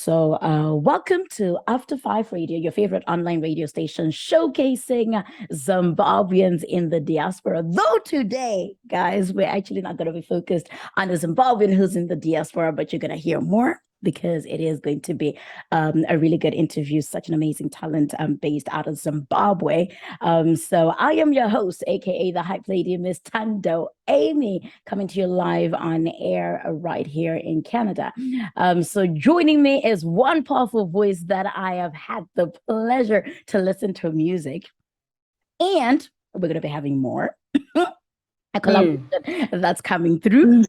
So, welcome to After Five Radio, your favorite online radio station showcasing Zimbabweans in the diaspora. Though today, guys, we're actually not going to be focused on the Zimbabwean who's in the diaspora, but you're going to hear more because it is going to be a really good interview. Such an amazing talent based out of Zimbabwe. So I am your host, aka the Hype Lady, Miss ThandoAmy, coming to you live on air right here in Canada. So joining me is one powerful voice that I have had the pleasure to listen to music, and we're going to be having more. A collaboration that's coming through.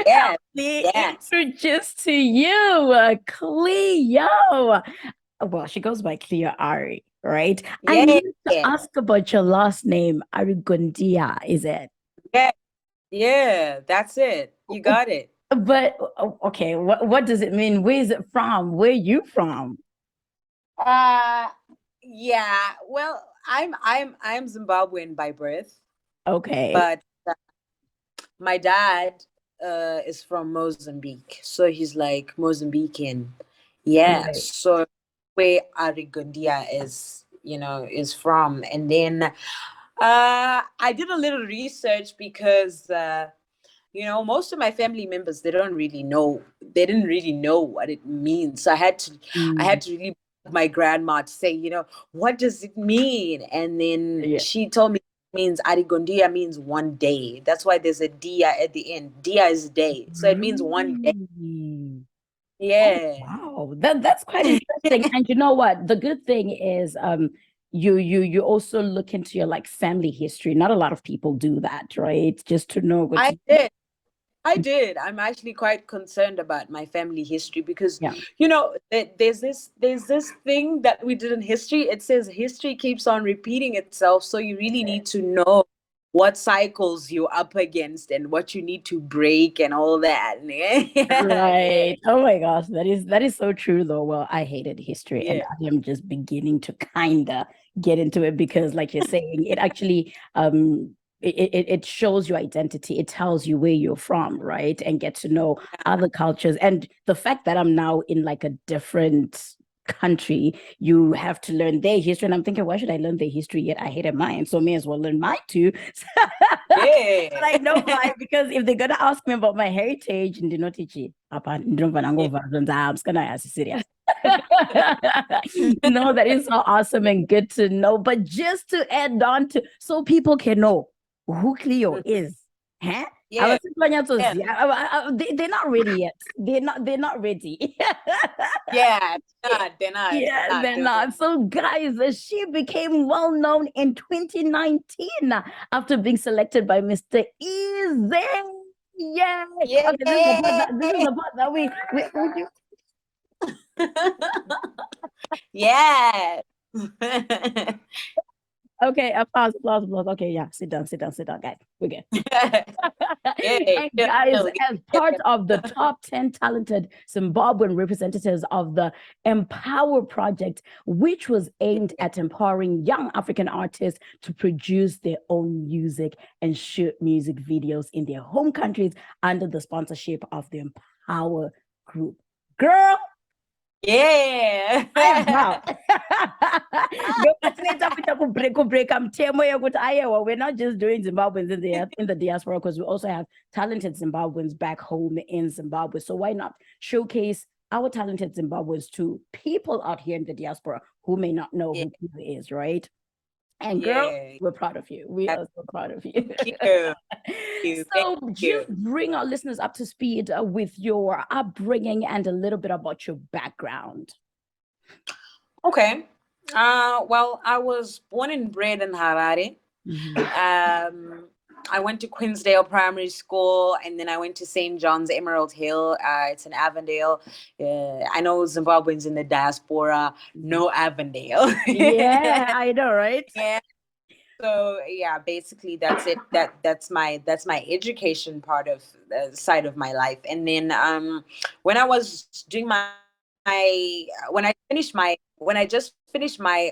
Yeah, Introduce to you, Cleo. Well, she goes by Cleo Arie, right? I need to ask about your last name, Arigundia, is it? Yeah, that's it. You got it. But okay, what does it mean? Where is it from? Where are you from? Yeah. Well, I'm Zimbabwean by birth. Okay. But my dad is from Mozambique, so he's like Mozambican. Yeah. Right. So where Arigundia is from, and then I did a little research because most of my family members, they didn't really know what it means. So I had to really my grandma to say, what does it mean? And then she told me it means Arigondia means one day. That's why there's a dia at the end. Dia is day. So it means one day. Yeah. Oh, wow. That's quite interesting. And you know what? The good thing is you also look into your like family history. Not a lot of people do that, right? Just to know what I did. I'm actually quite concerned about my family history because, there's this thing that we did in history. It says history keeps on repeating itself. So you really need to know what cycles you're up against and what you need to break and all that. Right. Oh my gosh. That is so true though. Well, I hated history and I am just beginning to kind of get into it because like you're saying, it actually it shows your identity. It tells you where you're from, right? And get to know other cultures. And the fact that I'm now in like a different country, you have to learn their history. And I'm thinking, why should I learn their history yet? I hated mine. So may as well learn mine too. But I know why, because if they're gonna ask me about my heritage and not teach it, I'm just gonna ask you serious. No, that is so awesome and good to know. But just to add on to so people can know who Cleo is. Huh? Yeah. They're not ready yet. They're not ready. Yeah, they're not. Yeah, they're not. So, guys, she became well known in 2019 after being selected by Mr. Easy. Yeah. Yeah. Okay, this is the part that we yeah. Okay, applause. Okay, yeah, sit down, guys. We're good. And guys, as part of the top 10 talented Zimbabwean representatives of the Empower Project, which was aimed at empowering young African artists to produce their own music and shoot music videos in their home countries under the sponsorship of the Empower Group. Girl, yeah. We're not just doing Zimbabweans in the diaspora because we also have talented Zimbabweans back home in Zimbabwe. So why not showcase our talented Zimbabweans to people out here in the diaspora who may not know who Cuba is, right? And girl, we're proud of you. We are so proud of you. Thank you. So just bring our listeners up to speed with your upbringing and a little bit about your background. Okay. Well, I was born and bred in Harare. I went to Queensdale Primary School, and then I went to St. John's Emerald Hill. It's in Avondale. I know Zimbabweans in the diaspora know Avondale. Yeah, I know, right? Yeah. So yeah, basically that's it. That's my education part of the side of my life. And then when I was doing when I just finished my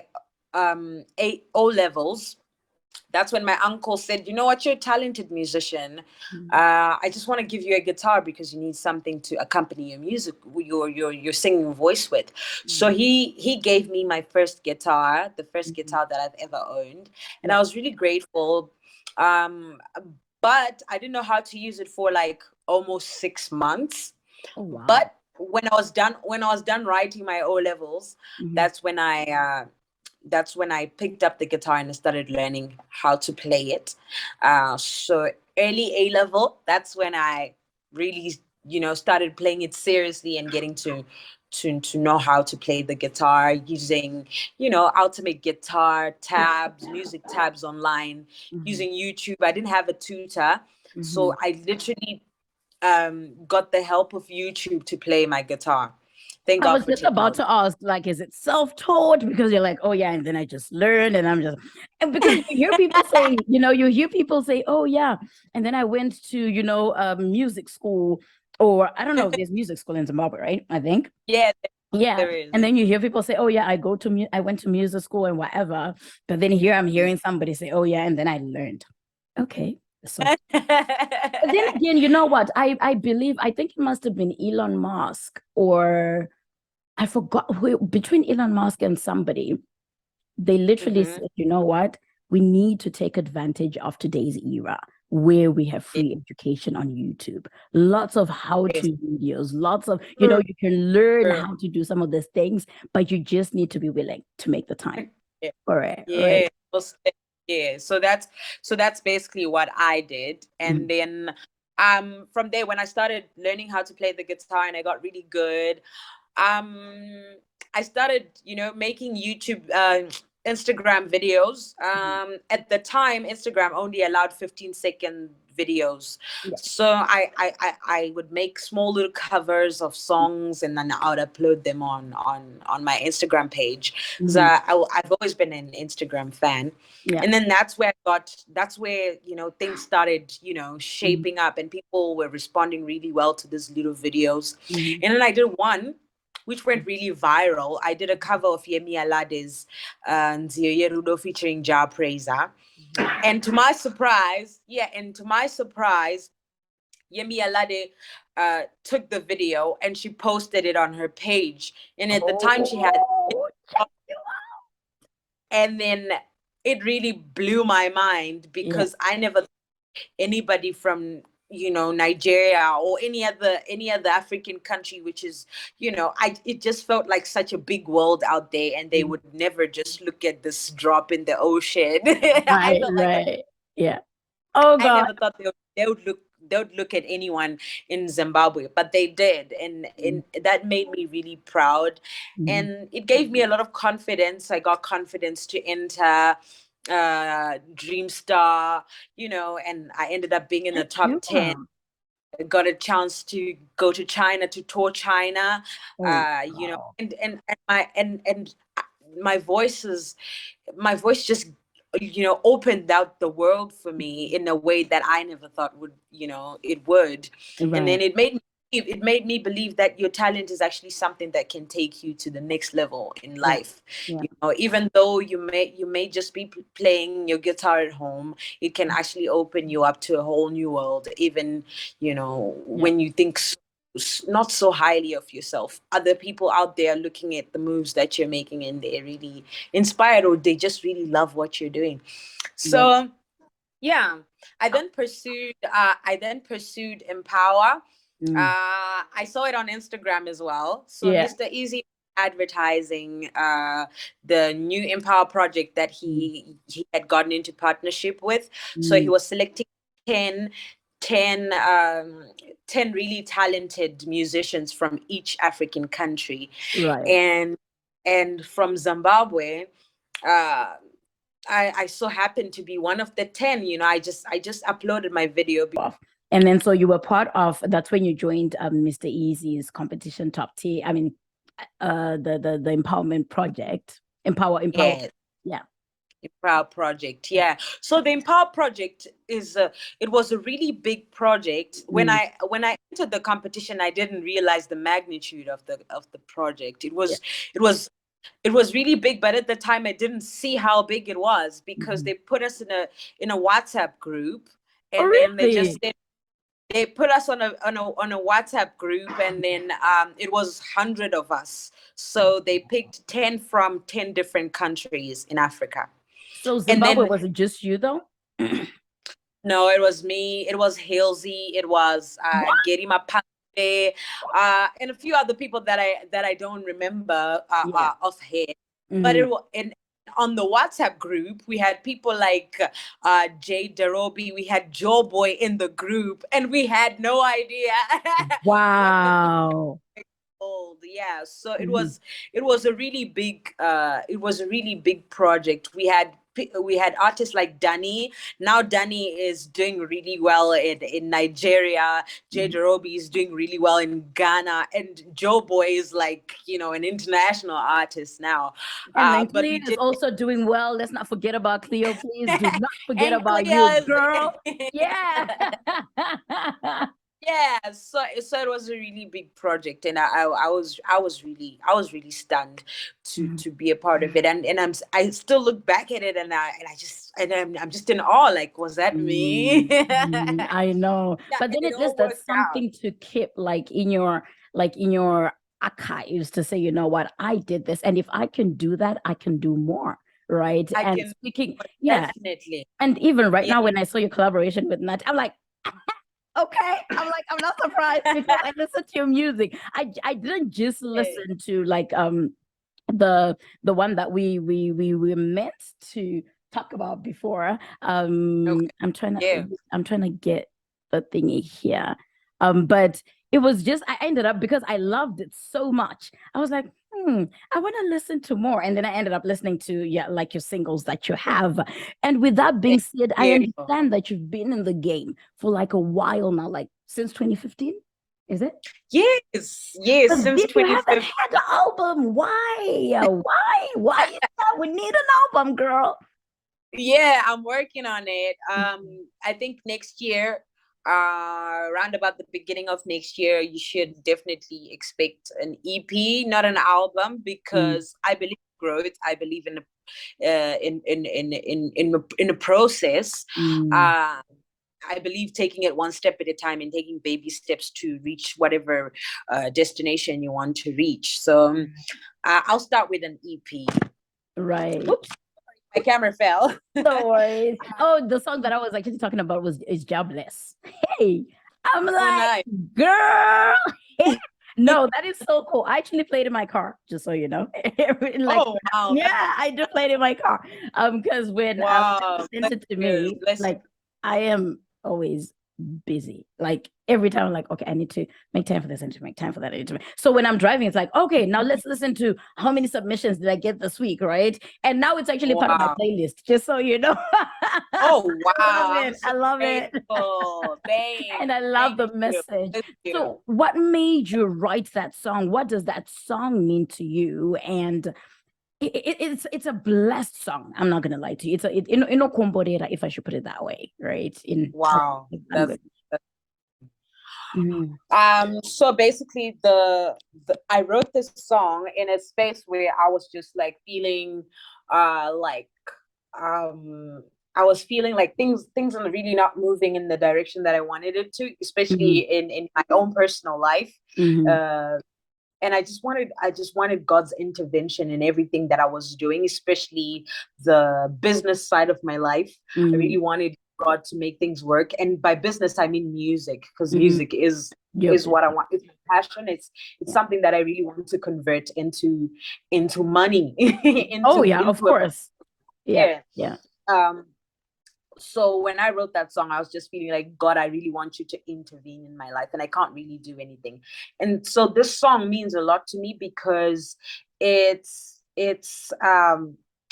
O levels, that's when my uncle said, you know what, you're a talented musician. Mm. I just want to give you a guitar because you need something to accompany your music, your singing voice with. So Mm. he gave me my first guitar, the first Mhm. guitar that I've ever owned, and I Yeah. was really grateful. Um, but I didn't know how to use it for like almost 6 months. Oh wow. But when I was done writing my O levels, Mhm. that's when I picked up the guitar and I started learning how to play it. So early A level, that's when I really, started playing it seriously and getting to know how to play the guitar using, ultimate guitar tabs, music tabs online, Mhm. using YouTube. I didn't have a tutor, so Mhm. I literally got the help of YouTube to play my guitar. Thank I God was for just about technology. to ask, like, is it self-taught? Because you're like, oh yeah, and then I just learned, and I'm just, and because you hear people say, you hear people say, oh yeah, and then I went to, music school, or I don't know if there's music school in Zimbabwe, right? I think. Yeah, Yeah. there And is. then you hear people say, oh yeah, I went to music school and whatever. But then here I'm hearing somebody say, oh yeah, and then I learned. Okay. So but then again, you know what? I think it must have been Elon Musk, or I forgot who, between Elon Musk and somebody, they literally Hmm. said, you know what? We need to take advantage of today's era where we have free education on YouTube. Lots of Yes. how-to videos, lots of, True, you can learn true. how to do some of these things, but you just need to be willing to make the time Yeah. for it, right? Yeah. Yeah. So that's basically what I did. Mhm. And then from there, when I started learning how to play the guitar and I got really good, um I started, making YouTube Instagram videos. At the time, Instagram only allowed 15-second videos. Yeah. So I would make small little covers of songs and then I would upload them on my Instagram page. So Mhm. I've always been an Instagram fan. Yeah. And then that's where, things started, Mhm. shaping up and people were responding really well to these little videos. Mhm. And then I did one which went really viral. I did a cover of Yemi Alade's Nziyo Yerudo featuring Ja Praiser. And to my surprise, Yemi Alade took the video and she posted it on her page. And at the time she had, Oh, check you and then it really blew my mind out. because I never anybody from Nigeria or any other African country, which is, I it just felt like such a big world out there and they Yeah. would never just look at this drop in the ocean. I Right, felt like right. Yeah. Oh I God. never thought they would look at anyone in Zimbabwe, but they did, and that made me really proud, Mhm. and it gave me a lot of confidence. I got confidence to enter Dreamstar, and I ended up being in the Check top you 10. out. Got a chance to go to China to tour China, Oh wow. and my voice is my voice just opened out the world for me in a way that I never thought it would. And then Right. it made me believe that your talent is actually something that can take you to the next level in Yeah. life. Yeah. Even though you may just be playing your guitar at home, it can actually open you up to a whole new world. Even Yeah. when you think not so highly of yourself, other people out there looking at the moves that you're making and they're really inspired or they just really love what you're doing. Yeah. So yeah, I then pursued Empower. Mm. I saw it on Instagram as well. So Yeah. Mr. Easy advertising the new Empower project that Mm. he had gotten into partnership with. So he Mm. was selecting 10 10 um 10 really talented musicians from each African country, Right. and from Zimbabwe. uh I so happened to be one of the 10. I just uploaded my video. Off. And then so you were part of, that's when you joined Mr. Easy's competition top tier. I mean, the empowerment project. Empower. Yeah, Yeah. Empower project. Yeah. Yeah. So the Empower project it was a really big project. When Mm. I entered the competition, I didn't realize the magnitude of the project. It Yeah. was it was It was really big, but at the time I didn't see how big it was because they put us in a WhatsApp group, Oh, and then they just really? said, they put us on a WhatsApp group, and then it was 100 of us. So they picked 10 from 10 different countries in Africa. So And Zimbabwe then wasn't just you though? no, it was me, it was Halsey, it was What? Geri Mapande, and a few other people that I don't remember Yeah. offhand. But Hmm. on the WhatsApp group, we had people like Jay Derobi, we had Joe Boy in the group, and we had no idea what the Wow. old. Yeah, so it Mhm. was it was a really big project. We had artists like Danny. Now Danny is doing really well in Nigeria. Jay Mhm. Derobi is doing really well in Ghana, and Joe Boy is like, an international artist now. And But Lankley we is did also doing well. Let's not forget about Cleo, please. Do not forget and about you, Cleo's. girl. Yeah. Yeah, so it was a really big project, and I was really stunned Mhm. to be a part of it, and I still look back at it, and I'm just in awe. Like, was that me? Yeah, I know. But then and it at least all that's worked out. something to keep like in your archives to say, you know what, I did this. And if I can do that, I can do more. Right. I And can speaking, yeah. definitely, And even right yeah, now, when I saw your collaboration with Nat, I'm like, okay. I'm like, I'm not surprised because I listen to your music. I didn't just listen to like the one that we were meant to talk about before. okay, yeah, I'm trying to get the thingy here. But it was just I ended up because I loved it so much. I was like, I want to listen to more. And then I ended up listening to, yeah, like your singles that you have. And with that being thank said, I you. understand that you've been in the game for like a while now, like since 2015. Is it? Yes, yes, But since did you have that 2015. head album? Why? Why is that? We need an album, girl. Yeah, I'm working on it. I think next year, around about the beginning of next year, you should definitely expect an EP, not an album, Mm, because I believe in growth. I believe in in a process. mm, Uh, I believe taking it one step at a time and taking baby steps to reach whatever destination you want to reach. So I'll start with an EP. right. Oops, my camera fell. No worries. Oh, the song that I was actually talking about was is Jobless. Hey, I'm Oh, like, nice. girl. Hey. No, that is so cool. I actually played in my car, just so you know. Like, Oh, wow. yeah, I do play it in my car. Because when Wow. sent Bless it to you. me, Bless like I am always busy. Like every time I'm like, okay, I need to make time for this, I need to make time for that. I need to So when I'm driving, it's like, okay, now let's listen to how many submissions did I get this week, right? And now it's actually you. part of my Wow. playlist, just so you know. I Oh, love wow. I'm it. so I love it. grateful. And I love Thank the you. message. Bless you. So what made you write that song? What does that song mean to you? And it's a blessed song. I'm not gonna lie to you. It's a in Komborera, if I should put it that way, right? In Wow. language. Mm, So basically I wrote this song in a space where I was just like feeling like um I was feeling like things are really not moving in the direction that I wanted it to, especially mhm, in my own personal life. mhm, Uh and I just wanted God's intervention in everything that I was doing, especially the business side of my life. I mhm, really wanted God to make things work, and by business I mean music, because mhm. music is Yep. what I want. It's my passion. It's Yeah. something that I really want to convert into money, Oh into yeah, of into a course. Yeah. yeah. Yeah. Um, so when I wrote that song, I was just feeling like, God, I really want you to intervene in my life, and I can't really do anything. And so this song means a lot to me because it's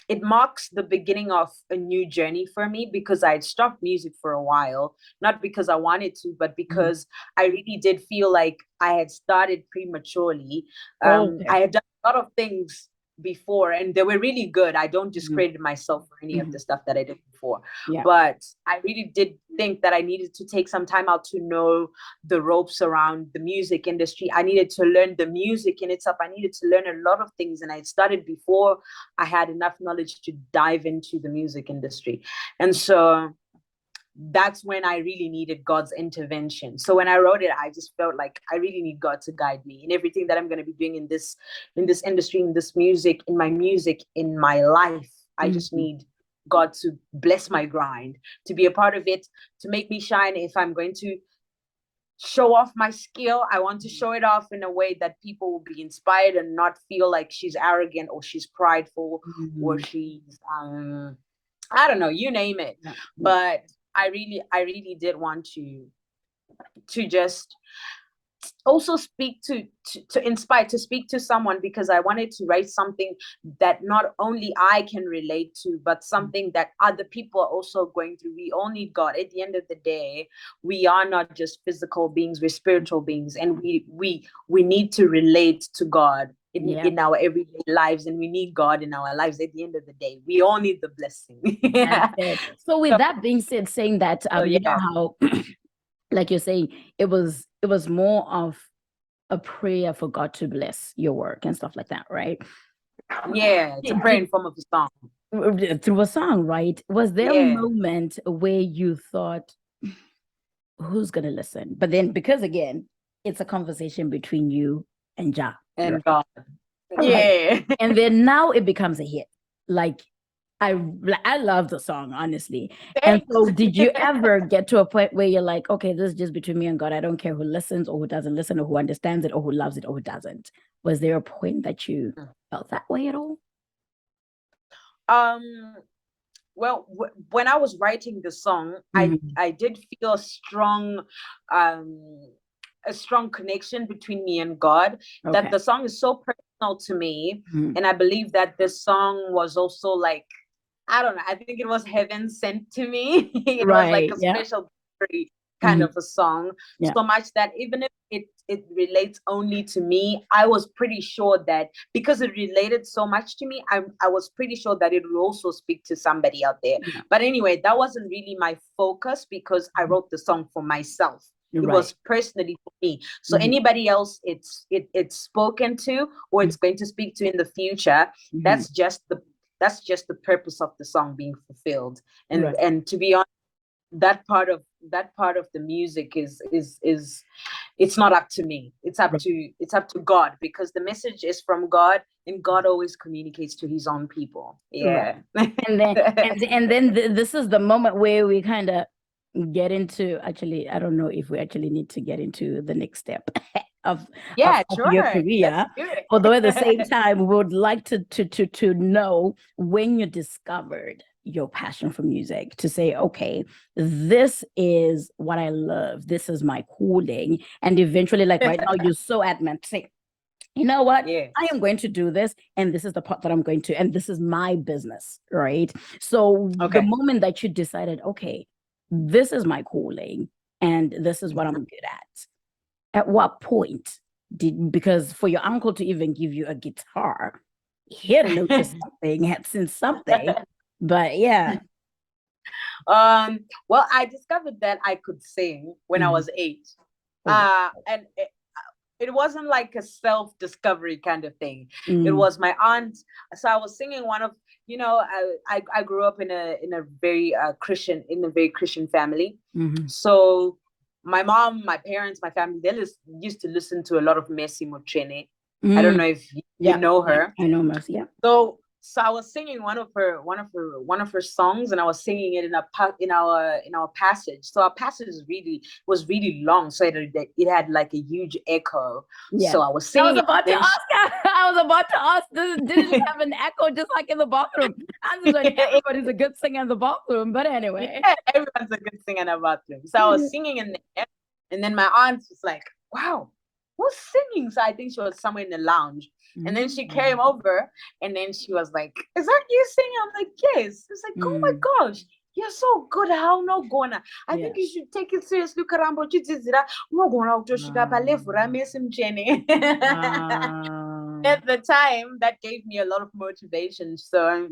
it marks the beginning of a new journey for me, because I had stopped music for a while, not because I wanted to, but Mhm. because I really did feel like I had started prematurely. Oh, okay. I had done a lot of things before, and they were really good. I don't discredit myself for any of the stuff that I did before. Yeah. But I really did think that I needed to take some time out to know the ropes around the music industry. I needed to learn the music in itself. I needed to learn a lot of things. And I started before I had enough knowledge to dive into the music industry. And so that's when I really needed God's intervention. So when I wrote it, I just felt like I really need God to guide me in everything that I'm going to be doing in this industry, in this music, in my life. I just need God to bless my grind, to be a part of it, to make me shine. If I'm going to show off my skill, I want to show it off in a way that people will be inspired and not feel like she's arrogant or she's prideful or she's I don't know, you name it. But I really did want to just also speak to inspire, to speak to someone, because I wanted to write something that not only I can relate to, but something that other people are also going through. We all need God. At the end of the day, we are not just physical beings, we're spiritual beings, and we need to relate to God in our everyday lives, and we need God in our lives. At the end of the day, we all need the blessing. So with that being said, saying that you know how like you're saying, it was more of a prayer for God to bless your work and stuff like that, right? Yeah, it's a prayer in form of a song. Through a song, right? Was there a moment where you thought, who's gonna listen? But then, because again, it's a conversation between you and Jah and God. Right? And then now it becomes a hit. Like, I love the song, honestly. Thanks. And so did you ever get to a point where you're like, okay, this is just between me and God. I don't care who listens or who doesn't listen or who understands it or who loves it or who doesn't. Was there a point that you felt that way at all? Well, when I was writing the song, I did feel a strong connection between me and God, that the song is so personal to me. And I believe that this song was also like, I don't know, I think it was heaven sent to me. It was like a special kind of a song, so much that even if it relates only to me, I was pretty sure that because it related so much to me, I was pretty sure that it would also speak to somebody out there. But anyway, that wasn't really my focus, because I wrote the song for myself. It was personally for me. So anybody else it's spoken to or it's going to speak to in the future, that's just the purpose of the song being fulfilled. And to be honest, that part of the music is it's not up to me. It's up to God, because the message is from God, and God always communicates to his own people. And then and then this is the moment where we kind of get into, actually, I don't know if we actually need to get into the next step of your career. Although at the same time, we would like to know when you discovered your passion for music, to say, okay, this is what I love, this is my calling. And eventually, like right now, you're so adamant to say, you know what, I am going to do this, and this is the part that I'm going to, and this is my business, right? So the moment that you decided, okay, this is my calling and this is what I'm good at what point because for your uncle to even give you a guitar, he had noticed something, had seen something. But well, I discovered that I could sing when I was 8. And it wasn't like a self-discovery kind of thing. It was my aunt. So I was singing one of, I grew up in a very Christian family. So my mom, my parents, my family, they used to listen to a lot of Mercy Mochene. I don't know if you know her. I know Mercy. So I was singing one of her songs, and I was singing it in our passage. So our passage was really long, so it had like a huge echo. So I was singing. I was about to ask. Did it have an echo just like in the bathroom? Everybody's a good singer in the bathroom, but anyway, everyone's a good singer in the bathroom. So I was singing in there, and then my aunt was like, "Wow, who's singing?" So I think she was somewhere in the lounge. And then she came over, and then she was like, "Is that you singing?" I'm like, "Yes." It's like, "Oh my gosh, you're so good. How no gonna? I think you should take it seriously. at the time, that gave me a lot of motivation. So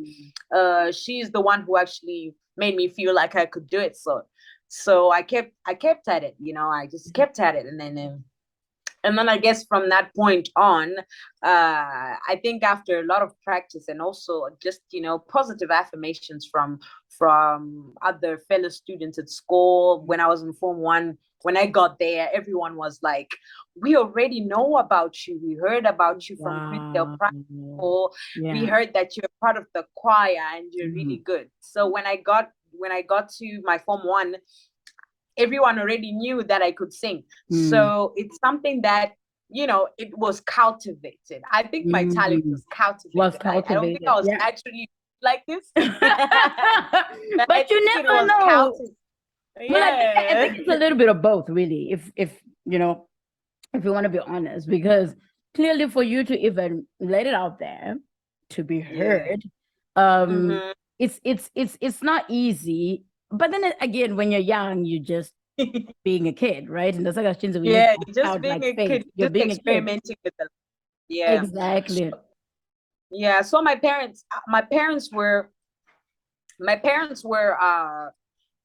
she's the one who actually made me feel like I could do it. So I kept at it, I just kept at it. And then I guess from that point on, I think after a lot of practice and also just, positive affirmations from other fellow students at school, when I was in Form 1, when I got there, everyone was like, we already know about you. We heard about you from Creedale Primary School. Yeah. We heard that you're part of the choir and you're really good. So when I got to my Form 1, everyone already knew that I could sing. So it's something that, it was cultivated. I think my talent was cultivated. I don't think I was actually like this. But you never know. Well, I think it's a little bit of both, really, if you want to be honest, because clearly for you to even let it out there to be heard, it's not easy. But then again, when you're young, you just being a kid, right? And the questions of just being a kid, you're just being experimenting with them. Exactly. So my parents were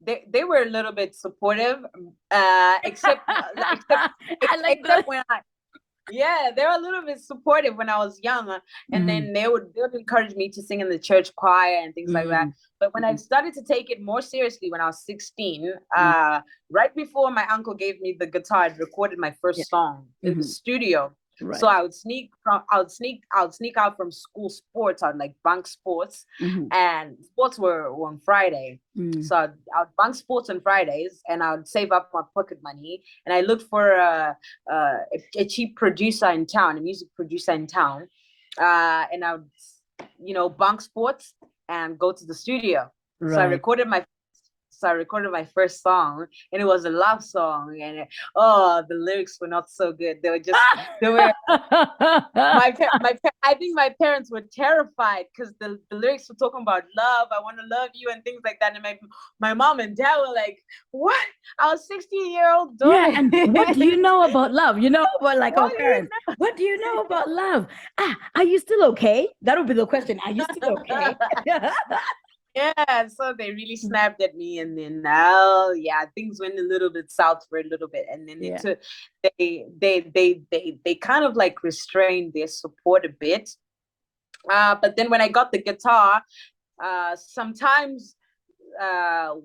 they were a little bit supportive, except when they were a little bit supportive when I was young, and then they would encourage me to sing in the church choir and things like that. But when I started to take it more seriously when I was 16, right before my uncle gave me the guitar, I recorded my first song in the studio. Right. So I would sneak out from school sports. I would like bunk sports, and sports were on Friday. So I would bunk sports on Fridays, and I would save up my pocket money, and I looked for a cheap producer in town, a music producer in town, and I would, bunk sports and go to the studio. Right. So I recorded my first song, and it was a love song, and the lyrics were not so good. They were I think my parents were terrified because the lyrics were talking about love. I want to love you and things like that. And my mom and dad were like, "What? I was 16-year-old daughter. Yeah, and what do you know about love? But like our parents, what do you know about love? Are you still okay? That would be the question. Are you still okay?" Yeah, so they really snapped at me, and then things went a little bit south for a little bit, and then they kind of like restrained their support a bit. But then when I got the guitar, sometimes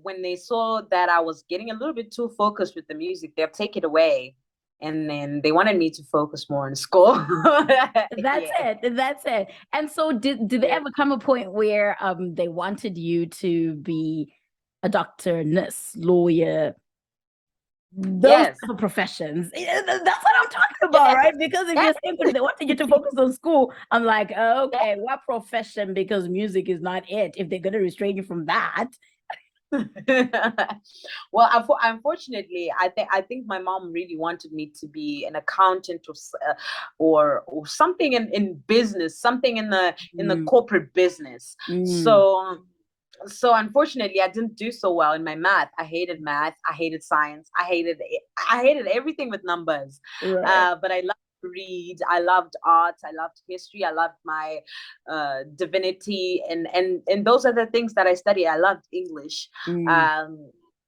when they saw that I was getting a little bit too focused with the music, they'll take it away. And then they wanted me to focus more on school. That's it. And so did there ever come a point where they wanted you to be a doctor, nurse, lawyer, those type of professions? That's what I'm talking about, right? Because if you're saying they wanted you to focus on school, I'm like, okay, what profession? Because music is not it. If they're going to restrain you from that. Well, unfortunately, I think my mom really wanted me to be an accountant or something in business, something in the corporate business. So unfortunately, I didn't do so well in my math. I hated math. I hated science. I hated everything with numbers. Right. But I loved to read. I loved art. I loved history. I loved my divinity, and those are the things that I studied. I loved English.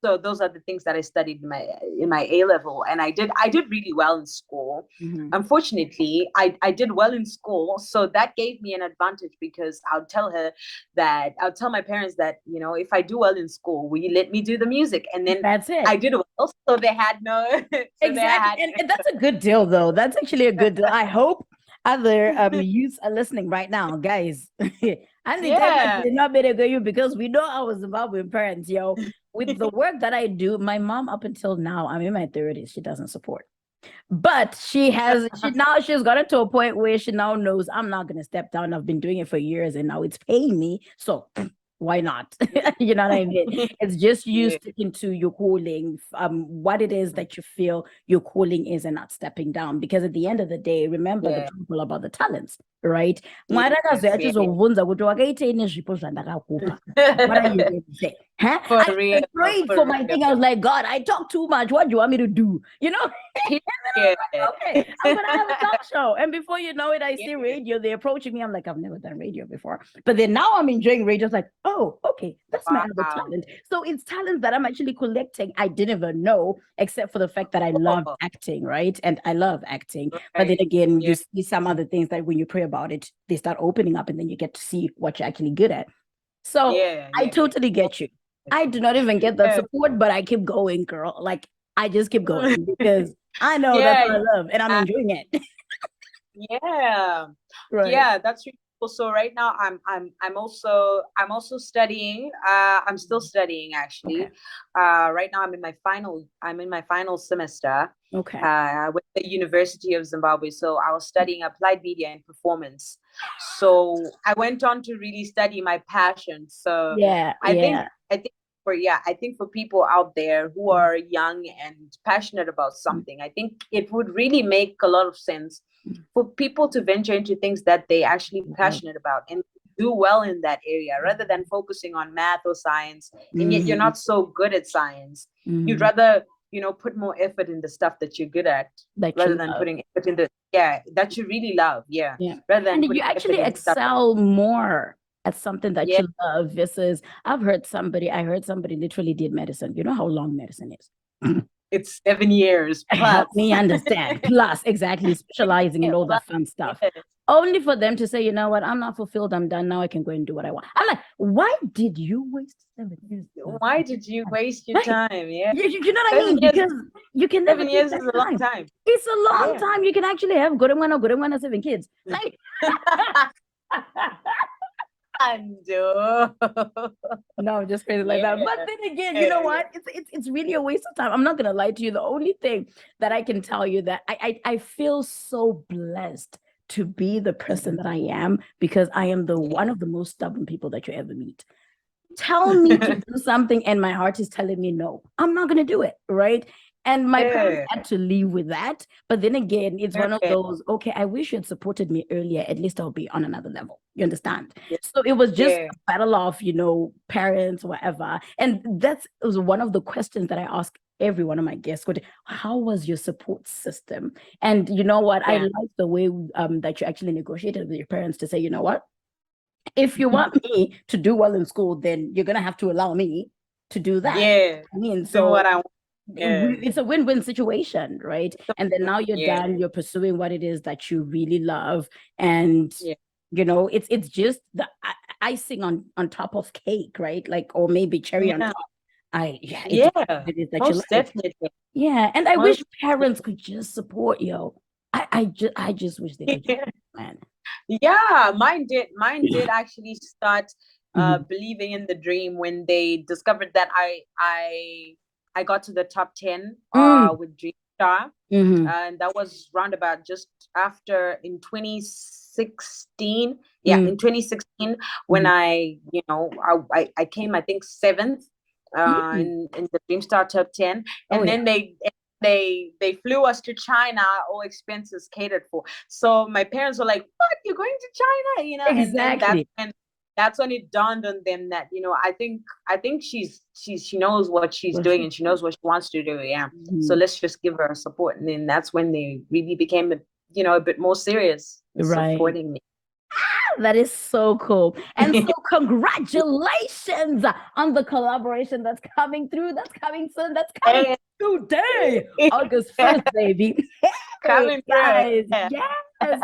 So those are the things that I studied in my A level, and I did really well in school. Unfortunately, I did well in school, so that gave me an advantage because I'll tell my parents that if I do well in school, will you let me do the music? And then that's it. I did well, so they had no exactly, and that's a good deal, though. That's actually a good deal. I hope other youths are listening right now, guys. And did not better go you because we know our Zimbabwean parents, with the work that I do. My mom, up until now, I'm in my 30s, she doesn't support. But she's gotten to a point where she now knows I'm not going to step down. I've been doing it for years and now it's paying me. So why not? You know what I mean? It's just you sticking to your calling, what it is that you feel your calling is, and not stepping down. Because at the end of the day, remember the people about the talents, right? What are you going to say? Huh? For I real, prayed for for my real. thing. I was like, God, I talk too much. What do you want me to do? Yeah. Okay, I'm gonna have a talk show. And before you know it, I Yeah. see radio. They're approaching me. I'm like, I've never done radio before. But then now I'm enjoying radio. It's like, oh, okay, that's my other Wow. talent. So it's talent that I'm actually collecting. I didn't even know, except for the fact that I love Cool. acting, right? And I love acting. But then Right. again, you Yeah. see some other things that when you pray about it, they start opening up and then you get to see what you're actually good at. So Yeah. I Yeah. totally get you. I do not even get that Yeah. support, but I keep going, girl. Like I just keep going because I know that's Yeah. what I love and I'm enjoying it. Yeah. Right. Yeah, that's really cool. So right now I'm also studying. I'm still studying Okay. actually. Right now I'm in my final semester Okay. with the University of Zimbabwe. So I was studying applied media and performance. So I went on to really study my passion. So Yeah. I think Yeah. I think for people out there who are young and passionate about something, I think it would really make a lot of sense for people to venture into things that they actually passionate about and do well in that area rather than focusing on math or science, and yet you're not so good at science. You'd rather put more effort in the stuff that you're good at That rather you than love. putting effort in that you really love, Yeah. rather than And you putting effort actually in stuff that, excel more at something that yeah. you love versus I heard somebody literally did medicine. You know how long medicine is. It's 7 years Help plus. me understand. Plus, exactly, specializing in Yeah, all plus, that fun stuff. yeah. Only for them to say, you know what, I'm not fulfilled, I'm done. Now I can go and do what I want. I'm like, why did you waste 7 years? Why did you waste your Right. time? Yeah. You know what I seven mean? years Because you can never seven take years that is a long time. time. It's a long Yeah. time. You can actually have good one or 7 kids. Like, And no, I'm just crazy like yeah. that. But then again, you know what? It's really a waste of time. I'm not gonna lie to you. The only thing that I can tell you that I feel so blessed to be the person that I am because I am the one of the most stubborn people that you ever meet. Tell me to do something and my heart is telling me no, I'm not going to do it, right? And my parents Yeah. had to live with that. But then again, it's one of Yeah. those, okay, I wish you had supported me earlier. At least I'll be on another level. You understand? Yeah. So it was just Yeah. a battle of, parents, whatever. And that was one of the questions that I ask every one of my guests. How was your support system? And you know what? I Yeah. like the way that you actually negotiated with your parents to say, you know what? If you want me to do well in school, then you're gonna have to allow me to do that. Yeah. I mean, Do what so I want. Yeah. it's a win-win situation, right? And then now you're Yeah. done, you're pursuing what it is that you really love, and Yeah. it's just the icing on top of cake, right? Like, or maybe cherry on Yeah. top. It depends Yeah. what it is that you Most like. definitely. Yeah, and I wish Most parents could just support you. I just wish they could just, man. Yeah, mine did actually start Mhm. believing in the dream when they discovered that I got to the top 10 Mm, with Dream Star. mhm, And that was roundabout just after in 2016. Yeah, mm, in 2016 when mhm. I came, I think, seventh Mm. in the Dream Star top 10. Oh And yeah. then they flew us to China, all expenses catered for. So my parents were like, "What? You're going to China?" And then Exactly. that's when it dawned on them that I think she knows what she's For doing sure. and she knows what she wants to do. Yeah. So Mhm. let's just give her support. And then that's when they really became a bit more serious in Right. supporting me. That is so cool. And so congratulations on the collaboration that's coming through. That's coming soon. That's coming Hey, today. August 1st, baby. Hey, coming through. guys. Yeah. Yes.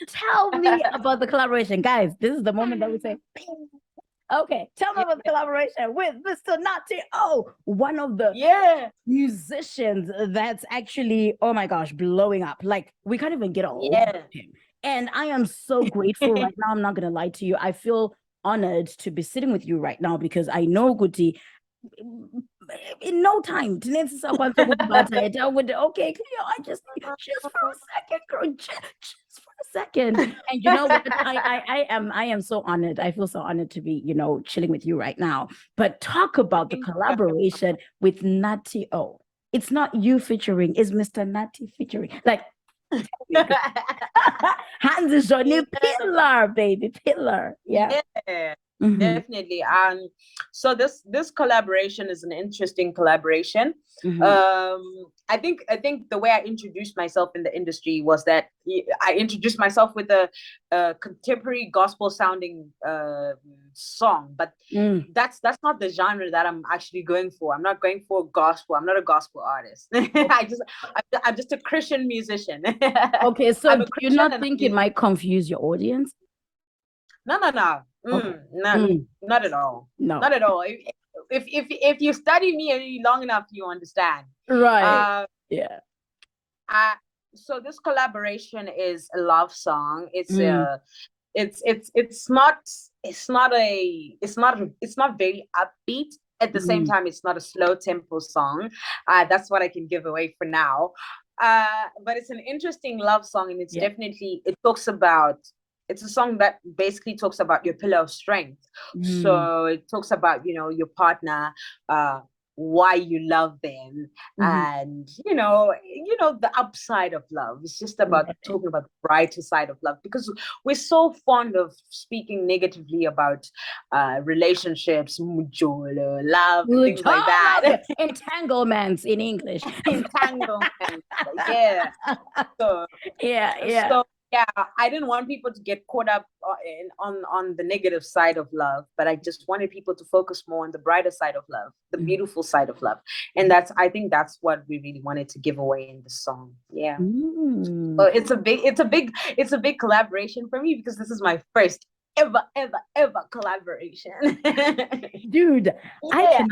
Tell me about the collaboration. Guys, this is the moment that we say, okay, tell me about the collaboration with Mr. Natty. Oh, one of the Yeah. musicians that's actually, oh my gosh, blowing up. Like, we can't even get a hold of Yeah. him. And I am so grateful right now. I'm not going to lie to you. I feel honored to be sitting with you right now because I know Guti in no time. Okay, Cleo, I just for a second, girl, just for a second. And you know what? I am so honored. I feel so honored to be, chilling with you right now. But talk about the collaboration with Natty O. It's not you featuring, it's Mr. Natty featuring. Like, Hans is Johnny Yeah. Pillar, baby, Pillar. Yeah. Yeah. Definitely. So this collaboration is an interesting collaboration. I think the way I introduced myself in the industry was that I introduced myself with a contemporary gospel sounding song, but that's not the genre that I'm actually going for. I'm not going for gospel. I'm not a gospel artist. I'm just a Christian musician. Okay, so I'm a do you Christian not and think it might confuse your audience? no, no, no. Okay. Not at all. No. Not at all. If you study me long enough, you understand. Right. Yeah. So this collaboration is a love song. It's not very upbeat. At the same time, it's not a slow tempo song. That's what I can give away for now. But it's an interesting love song, and it's a song that basically talks about your pillar of strength. So it talks about, your partner, why you love them, and the upside of love. It's just about talking about the brighter side of love, because we're so fond of speaking negatively about relationships, mujolo, love, and things like that. Entanglements in English. Entanglement. Yeah. So yeah, I didn't want people to get caught up on the negative side of love, but I just wanted people to focus more on the brighter side of love, the beautiful side of love. And I think that's what we really wanted to give away in the song. Yeah. So it's a big collaboration for me, because this is my first ever collaboration. Dude, I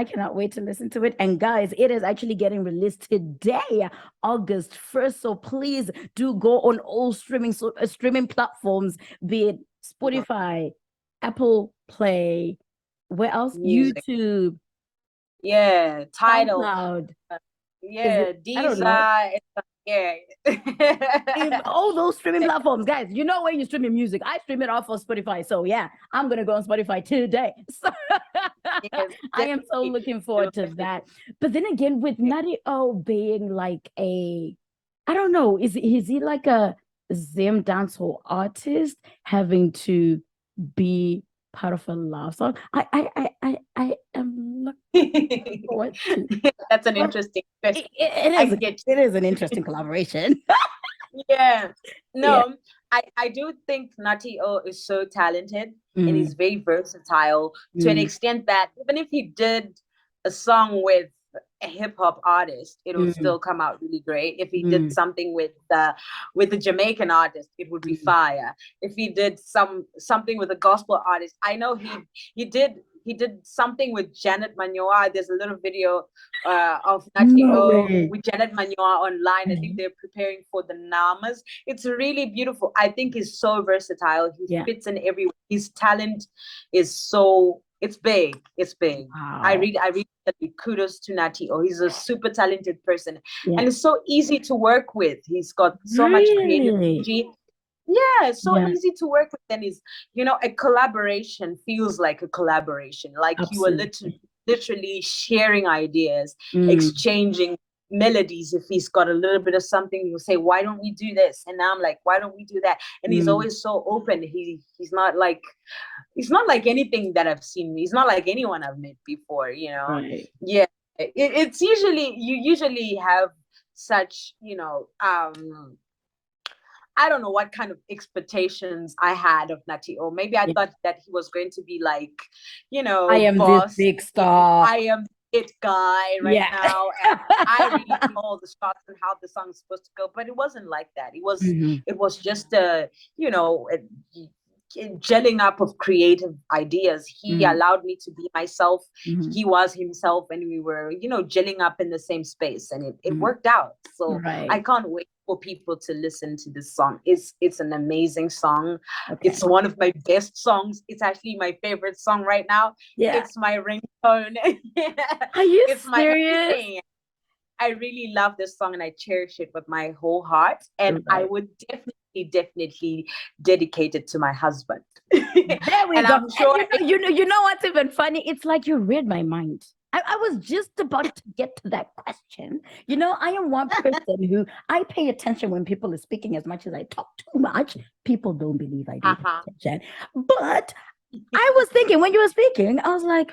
cannot wait to listen to it. And guys, it is actually getting released today, August 1st. So please do go on all streaming platforms, be it Spotify, Apple Play, where else? Music. YouTube. Yeah, Tidal. SoundCloud. Yeah, I don't know. Yeah. All those streaming platforms, guys. You know where you stream your music. I stream it off of Spotify. So yeah, I'm gonna go on Spotify today. So Yes, I am so looking forward to that. But then again, with Nutty O being like I don't know, is he like a Zim dancehall artist having to be part of a love song? I am looking forward to. That's an interesting question. It is an interesting collaboration. Yeah. No, I do think Nutty O is so talented, and he's very versatile to an extent that even if he did a song with a hip hop artist, it would still come out really great. If he did something with a Jamaican artist, it would be fire. If he did something with a gospel artist, I know he did something with Janet Manyoa. There's a little video of Nutty O with Janet Manyoa online. I think they're preparing for the Namas. It's really beautiful. I think he's so versatile. He fits in everywhere. His talent is so it's big. It's big. Wow. I really kudos to Nutty O. He's a super talented person, and it's so easy to work with. He's got so much creative energy. Yeah, it's so easy to work with. And is a collaboration feels like a collaboration. Like Absolutely. You are literally sharing ideas, exchanging melodies. If he's got a little bit of something, he'll say, "Why don't we do this?" And I'm like, "Why don't we do that?" And he's always so open. He's not like anything that I've seen. He's not like anyone I've met before. Right. Yeah. It's you usually have such I don't know what kind of expectations I had of Nutty O. Maybe I thought that he was going to be like, I am boss, this big star. I am it guy now. And I really know all the shots and how the song is supposed to go. But it wasn't like that. It was just gelling up of creative ideas. He allowed me to be myself. He was himself, and we were, gelling up in the same space, and it worked out. So I can't wait for people to listen to this song. It's an amazing song. Okay. It's one of my best songs. It's actually my favorite song right now. Yeah. It's my ringtone. Are you serious? I really love this song, and I cherish it with my whole heart. And I would definitely dedicate it to my husband. There we go. I'm sure you know what's even funny? It's like you read my mind. I was just about to get to that question. I am one person who I pay attention when people are speaking. As much as I talk too much, people don't believe I do pay attention. But I was thinking when you were speaking, I was like,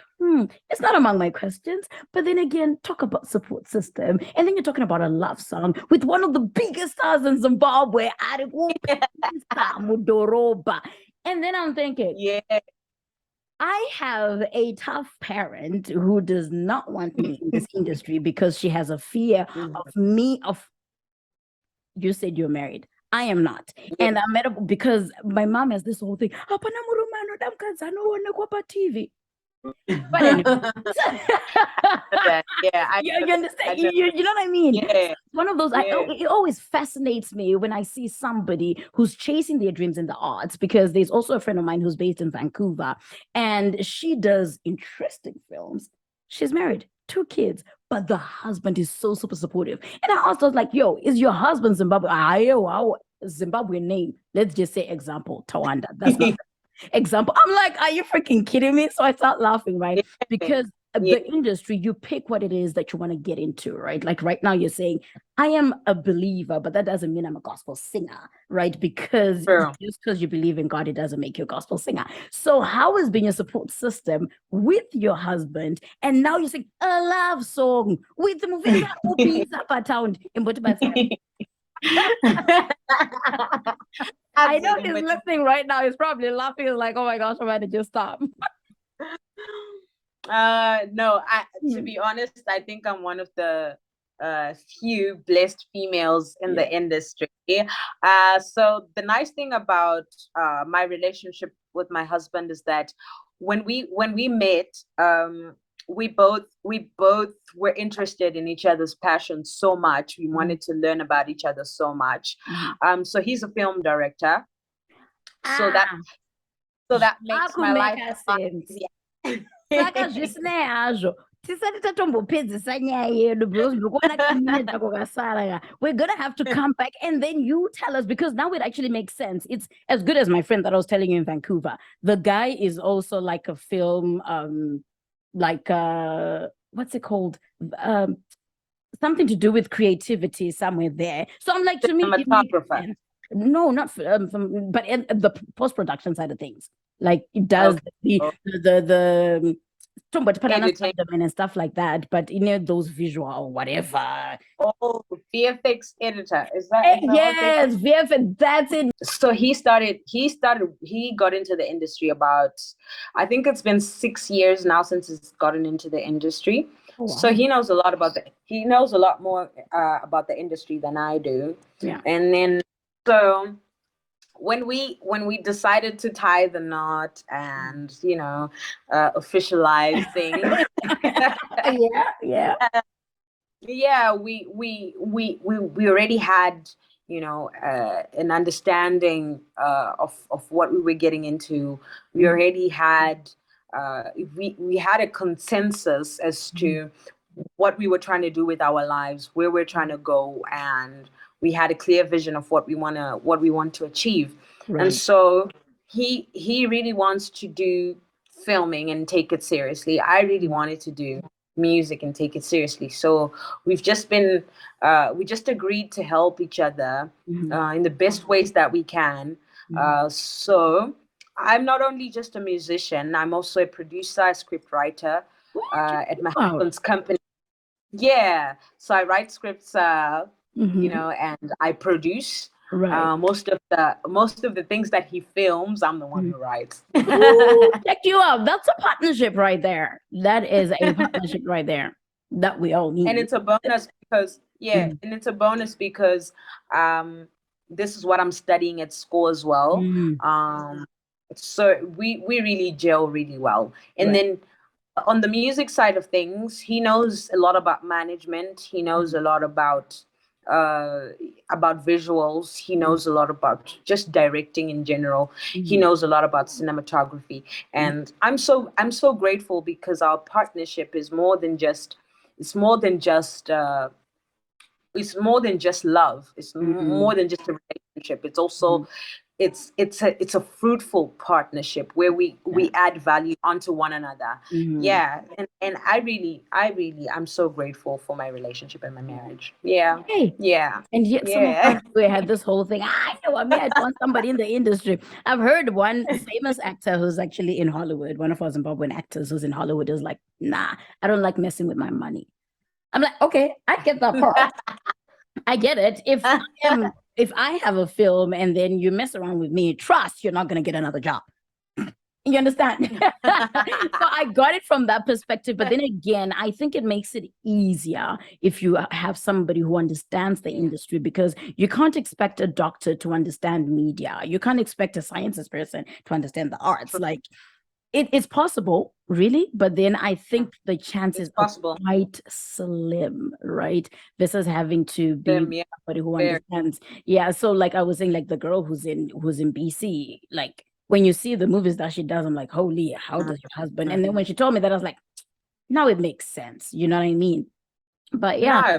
it's not among my questions. But then again, talk about support system. And then you're talking about a love song with one of the biggest stars in Zimbabwe, Mudoroba. And then I'm thinking, Yeah. I have a tough parent who does not want me in this industry because she has a fear of me, you said you're married. I am not. Yeah. And I'm medical because my mom has this whole thing. TV. But anyway. Yeah, You understand? You know what I mean? Yeah. One of those, it always fascinates me when I see somebody who's chasing their dreams in the arts, because there's also a friend of mine who's based in Vancouver and she does interesting films. She's married, 2 kids, but the husband is so super supportive. And I asked her, like, yo, is your husband Zimbabwe? Zimbabwe name. Let's just say example, Tawanda. That's not example. I'm like, are you freaking kidding me? So I start laughing, right? Because the industry, you pick what it is that you want to get into, right? Like right now, you're saying, I am a believer, but that doesn't mean I'm a gospel singer, right? Because just because you believe in God, it doesn't make you a gospel singer. So, how has been your support system with your husband? And now you sing a love song with the movie town in I know he's listening right now. He's probably laughing. He's like, oh my gosh, I'm about to just stop. No, to be honest, I think I'm one of the few blessed females in the industry. So the nice thing about my relationship with my husband is that when we met, we both were interested in each other's passion so much. We wanted to learn about each other so much. So he's a film director. So that makes my life sense. Saka zvisinei tisati tatombopedzisa nyaya yedu because we're gonna have to come back and then you tell us, because now it actually makes sense. It's as good as my friend that I was telling you in Vancouver. The guy is also like a film like what's it called, something to do with creativity somewhere there. So I'm like, to me it makes sense. No, not but in the post-production side of things, like it does the and stuff like that, but those visual or whatever. VFX editor, is that yes, VFX, that's it. So he got into the industry about, I think it's been 6 years now since he's gotten into the industry. Oh, wow. So he knows a lot more about the industry than I do. Yeah. And then so when we decided to tie the knot and officialize things, we already had an understanding of what we were getting into. We already had we had a consensus as to what we were trying to do with our lives, where we're trying to go, and we had a clear vision of what we want to achieve. Right. And so he really wants to do filming and take it seriously. I really wanted to do music and take it seriously. So we just agreed to help each other in the best ways that we can. So I'm not only just a musician, I'm also a producer, a script writer at my husband's company. Yeah, so I write scripts, and I produce. Right. Most of the things that he films, I'm the one who writes. Ooh, check you out. That's a partnership right there. That is a partnership right there that we all need. And it's a bonus because this is what I'm studying at school as well. So we really gel really well. And then on the music side of things, he knows a lot about management. He knows a lot about visuals. He knows a lot about just directing in general. He knows a lot about cinematography. And I'm so grateful because our partnership is more than just love. It's more than just a relationship. It's also it's a fruitful partnership where we add value onto one another. Yeah, and I'm so grateful for my relationship and my marriage. Yeah. Hey, Yeah. and yet some of us Yeah. we had this whole thing. I know, I mean, I want somebody in the industry. I've heard one famous actor who's actually in Hollywood, one of our Zimbabwean actors who's in Hollywood, is like, nah, I don't like messing with my money. I'm like, okay, I get that part. I get it. If I have a film and then you mess around with me, trust you're not gonna get another job. You understand? So I got it from that perspective. But then again, I think it makes it easier if you have somebody who understands the industry, because you can't expect a doctor to understand media. You can't expect a sciences person to understand the arts. Like it's possible, really, but then I think the chances are quite slim, right? Versus having to be somebody who understands. Yeah. So like I was saying, like the girl who's in BC, like when you see the movies that she does, I'm like, holy, how does your husband? And then when she told me that, I was like, now it makes sense. You know what I mean? But yeah. Now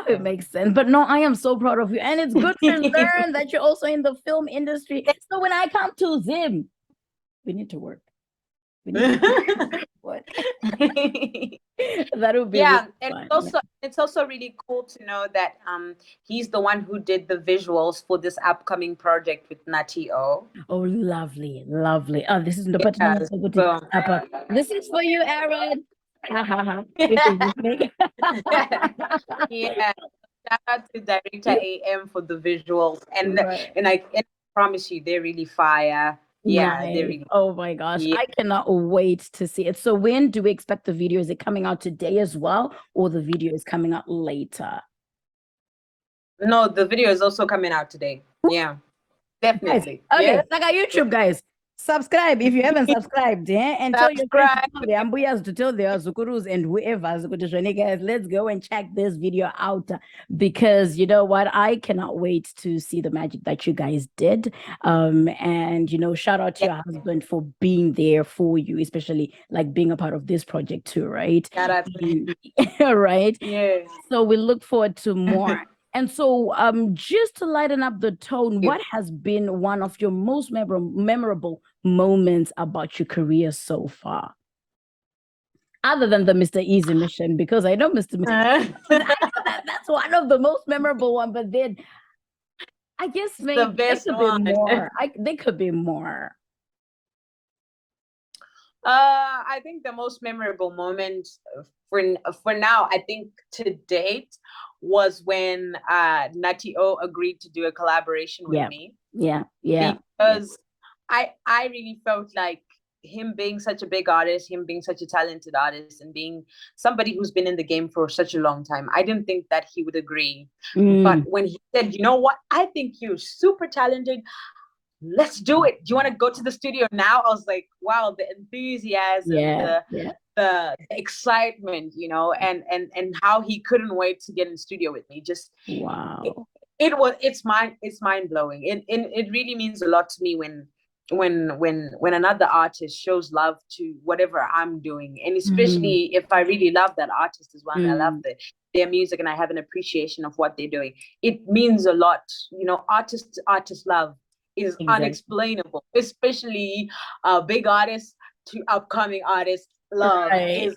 it makes sense. But no, I am so proud of you. And it's good to learn that you're also in the film industry. So when I come to Zim, we need to work. We need to work. That would be yeah, really and fun. it's also really cool to know that he's the one who did the visuals for this upcoming project with Nati O. Oh, lovely, lovely. Oh, this is the Yeah, this is for you, Aaron. yeah. Shout out to Director AM for the visuals, and Right. I promise you, they're really fire. Yeah, Nice. they're really. Oh my gosh, I cannot wait to see it. So when do we expect the video? Is it coming out today as well, or the video is coming out later? No, the video is also coming out today. Yeah, definitely. Guys, okay, Yeah. like our YouTube guys. Subscribe if you haven't subscribed, and tell your friends to tell their ambuyas, to tell their zukurus and whoever. Guys, let's go and check this video out, because you know what, I cannot wait to see the magic that you guys did. And you know, shout out to your husband for being there for you, especially like being a part of this project too, right? Shout out to him. Right. Yes. So we look forward to more. And so, just to lighten up the tone, what has been one of your most memorable moments about your career so far? Other than the Mr. Easy mission, because I know Mr. That's one of the most memorable one, but then I guess maybe there could be more. There could be more. I think the most memorable moment for now, I think to date, was when Nati O agreed to do a collaboration with me. Yeah. Because I really felt like him being such a big artist, him being such a talented artist, and being somebody who's been in the game for such a long time, I didn't think that he would agree. But when he said, you know what, I think you're super talented, let's do it. Do you want to go to the studio now? I was like, wow, the enthusiasm, the excitement, you know, and how he couldn't wait to get in the studio with me. Just wow. It's mind blowing. It really means a lot to me when another artist shows love to whatever I'm doing, and especially if I really love that artist as well, and I love their music, and I have an appreciation of what they're doing. It means a lot, you know. Artist love is unexplainable, especially big artists to upcoming artists. Love is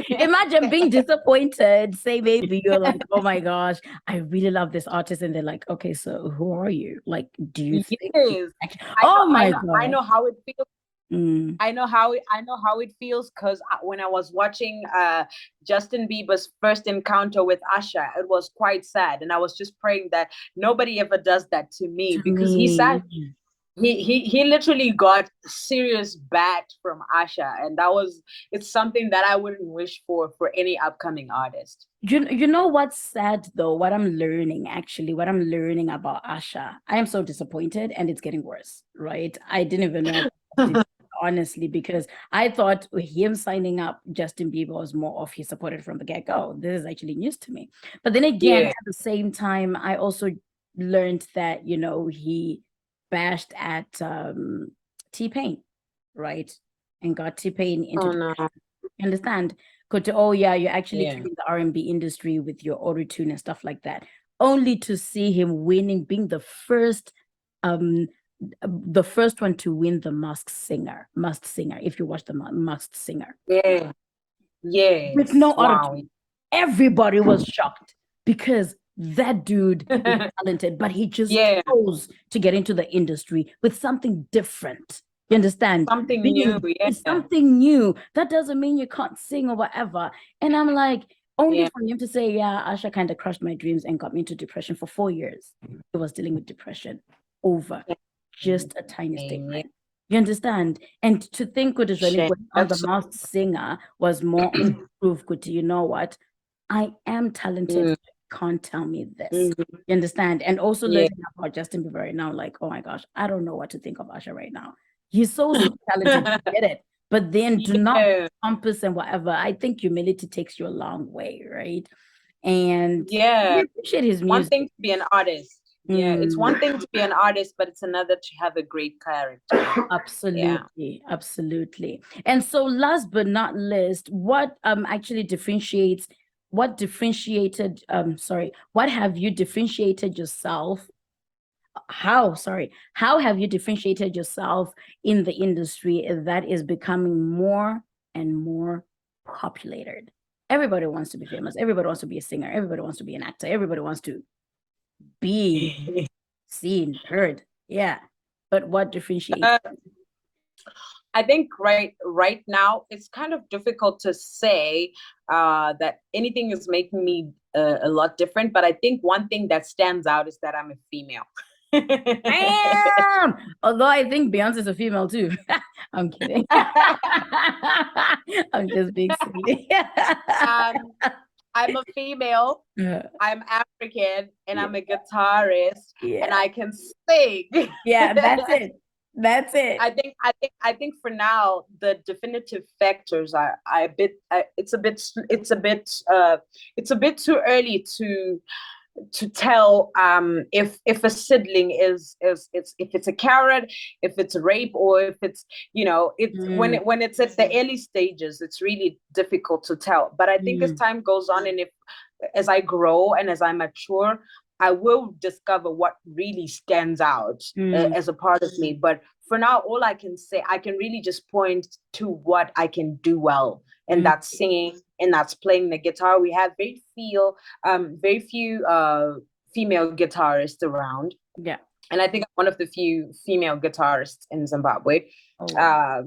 imagine being disappointed. Say maybe you're like, oh my gosh, I really love this artist, and they're like, okay, so who are you? Like, do you think I know how it feels. I know how it feels, because when I was watching Justin Bieber's first encounter with Asha, it was quite sad, and I was just praying that nobody ever does that to me, because he said he literally got serious bat from Asha, and it's something that I wouldn't wish for any upcoming artist. You know what's sad though? What I'm learning about Asha, I am so disappointed, and it's getting worse, right? I didn't even know. Honestly, because I thought him signing up Justin Bieber was more of he supported from the get-go. This is actually news to me. But then again, at the same time, I also learned that, you know, he bashed at T-Pain, right? And got T-Pain into you understand? You're actually killing the R&B industry with your auto-tune and stuff like that. Only to see him winning, being the first the first one to win the Masked Singer. If you watch the Masked Singer, Yeah. with no Yes. Wow. auto-tune. Everybody was shocked because that dude is talented, but he just Yeah. chose to get into the industry with something different. You understand? Something new. Yeah. It's something new. That doesn't mean you can't sing or whatever. And I'm like, only Yeah. for him to say, yeah, Asha kind of crushed my dreams and got me into depression for 4 years. He was dealing with depression over just a tiny statement. You understand? And to think good is really Shame. good on the That's so Masked Singer was more of a proof good. You know what? I am talented. Mm, Can't tell me this. mm, You understand? And also yeah. learning about Justin Bieber right now, like, oh my gosh, I don't know what to think of Usher right now. He's so super talented, you get it. But then do not Yeah. compass and whatever. I think humility takes you a long way, right? And I Yeah. appreciate his One music. thing to be an artist. Yeah. It's one thing to be an artist, but it's another to have a great character. Yeah. Absolutely, absolutely. And so last but not least, what actually differentiates what differentiated what have you differentiated yourself? How have you differentiated yourself in the industry that is becoming more and more populated? Everybody wants to be famous, everybody wants to be a singer, everybody wants to be an actor, everybody wants to be seen, heard. Yeah. But what differentiates? I think right now it's kind of difficult to say that anything is making me a lot different. But I think one thing that stands out is that I'm a female. Damn! Although I think Beyonce's a female too. I'm kidding. I'm just being silly. I'm a female. I'm African, and I'm a guitarist, and I can sing. Yeah, that's it. That's it. I think for now the definitive factors are a bit. It's a bit too early to tell if a seedling is if it's a carrot, if it's a rape, or if it's it's when it's at the early stages, it's really difficult to tell. But I think as time goes on, and as I grow and as I mature, I will discover what really stands out as a part of me. But for now, all I can say, I can really just point to what I can do well, and that's singing, and that's playing the guitar. We have very few female guitarists around. Yeah. And I think I'm one of the few female guitarists in Zimbabwe. Oh, wow.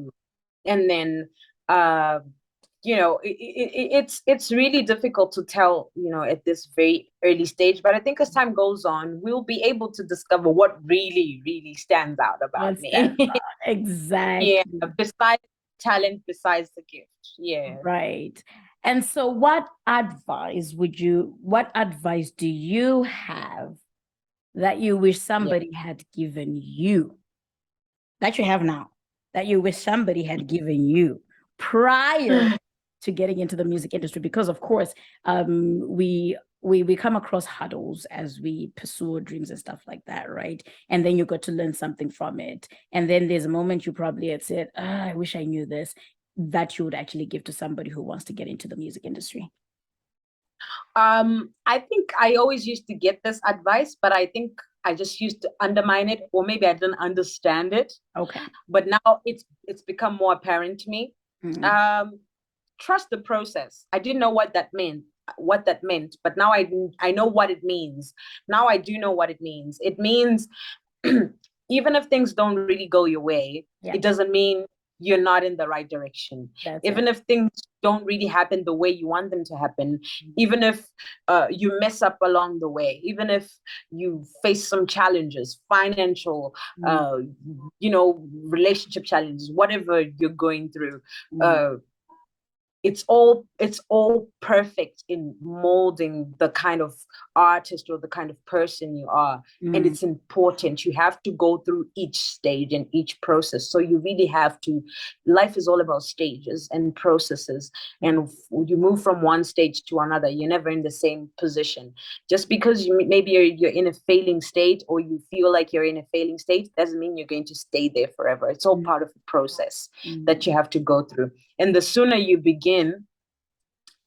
And then it's really difficult to tell, at this very early stage. But I think as time goes on, we'll be able to discover what really, really stands out about me. Exactly. Yeah, besides talent, besides the gift. Yeah. Right. And so what advice do you have that you wish somebody had given you, that you have now, that you wish somebody had given you prior to getting into the music industry? Because of course, we come across hurdles as we pursue our dreams and stuff like that, right? And then you got to learn something from it. And then there's a moment you probably had said, I wish I knew this, that you would actually give to somebody who wants to get into the music industry. I think I always used to get this advice, but I think I just used to undermine it, or maybe I didn't understand it. Okay. But now it's become more apparent to me. Trust the process. I didn't know what that meant, but now I know what it means. Now I do know what it means. It means even if things don't really go your way, it doesn't mean you're not in the right direction. Even if things don't really happen the way you want them to happen, even if you mess up along the way, even if you face some challenges, financial, relationship challenges, whatever you're going through, it's all perfect in molding the kind of artist or the kind of person you are. And it's important. You have to go through each stage and each process. So you really have to. Life is all about stages and processes. And you move from one stage to another. You're never in the same position. Just because maybe you're in a failing state, or you feel like you're in a failing state, doesn't mean you're going to stay there forever. It's all part of the process that you have to go through. And the sooner you begin,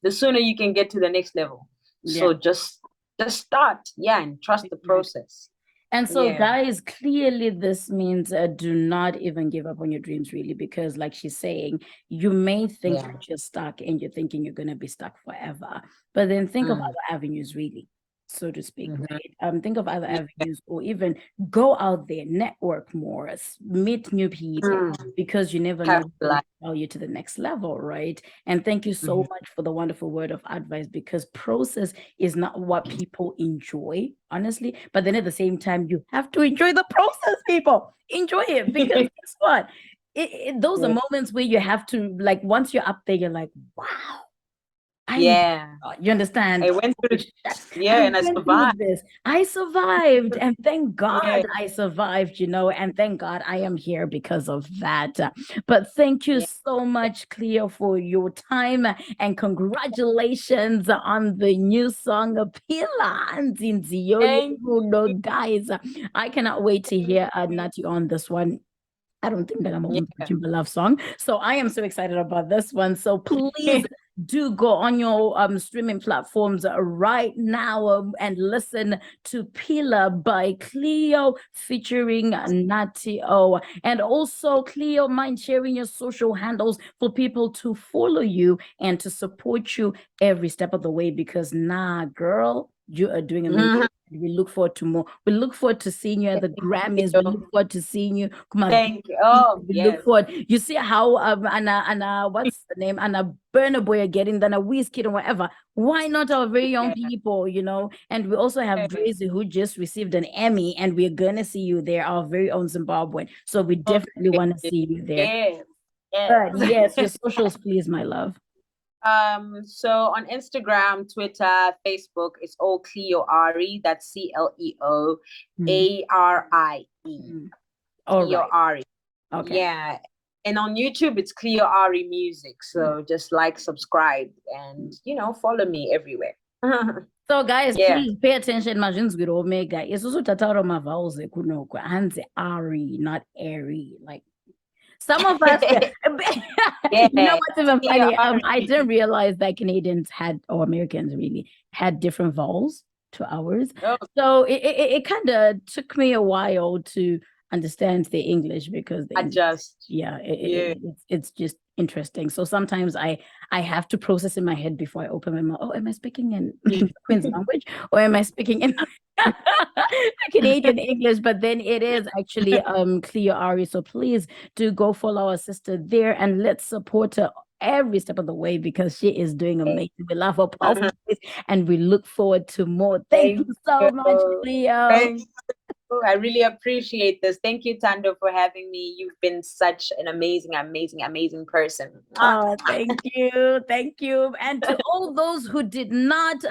the sooner you can get to the next level. So just start, and trust the process. And so, guys, clearly this means do not even give up on your dreams, really, because, like she's saying, you may think that you're stuck and you're thinking you're going to be stuck forever. But then think of other avenues, really, so to speak, right? Think of other avenues, or even go out there, network more, meet new people, because you never know what will you to the next level, right? And thank you so much for the wonderful word of advice, because process is not what people enjoy, honestly. But then at the same time, you have to enjoy the process, people. Enjoy it, because guess what? Those are moments where you have to, like, once you're up there, you're like, wow. You understand? I went through and I survived. This. I survived, and thank God I survived, and thank God I am here because of that. But thank you so much, Cleo, for your time, and congratulations on the new song, Pila. Guys, I cannot wait to hear Nati on this one. I don't think that I'm a love song. So I am so excited about this one. So please do go on your streaming platforms right now and listen to Pila by Cleo featuring Nati O. And also, Cleo, mind sharing your social handles for people to follow you and to support you every step of the way, because girl, you are doing amazing. We look forward to more. We look forward to seeing you at the Grammys. We look forward to seeing you. Thank you. Oh, we look forward. You see how Anna, what's the name? Anna Burna Boy are getting, then a Wizkid or whatever. Why not our very young people, And we also have Drazy, who just received an Emmy, and we're gonna see you there, our very own Zimbabwean. So we definitely want to see you there. Yes, your socials, please, my love. So on Instagram, Twitter, Facebook, it's all Cleo Arie. That's CLEO ARIE. Cleo Arie. Okay. Yeah. And on YouTube, it's Cleo Arie Music. So just subscribe, and follow me everywhere. So guys, please pay attention. Majinzwiro Omega. It's also Tataro Mavause Kunokwa. Hanze Ari, not Airy. Like some of us, you know what's even funny? I didn't realize that Canadians had, or Americans really, had different vowels to ours. So it kind of took me a while to understand the English, because it's just interesting. So sometimes I have to process in my head before I open my mouth. Oh, am I speaking in Queen's language, or am I speaking in Canadian English? But then it is actually Cleo Arie. So please do go follow our sister there, and let's support her every step of the way, because she is doing amazing. We love her powerful voice, and we look forward to more. Thank you so much, Cleo. Thank you. I really appreciate this. Thank you, Thando, for having me. You've been such an amazing person. Oh, thank you. Thank you. And to all those who did not,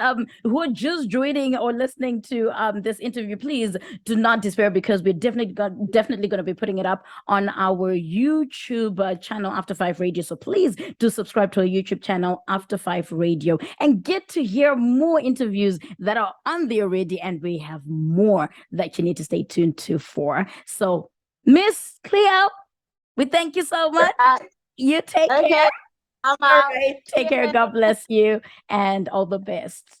who are just joining or listening to this interview, please do not despair, because we're definitely going to be putting it up on our YouTube channel, After 5 Radio. So please do subscribe to our YouTube channel, After 5 Radio, and get to hear more interviews that are on there already. And we have more that you need to stay tuned to for. So, Miss Cleo, we thank you so much. You take care. All right. Take care. God bless you, and all the best.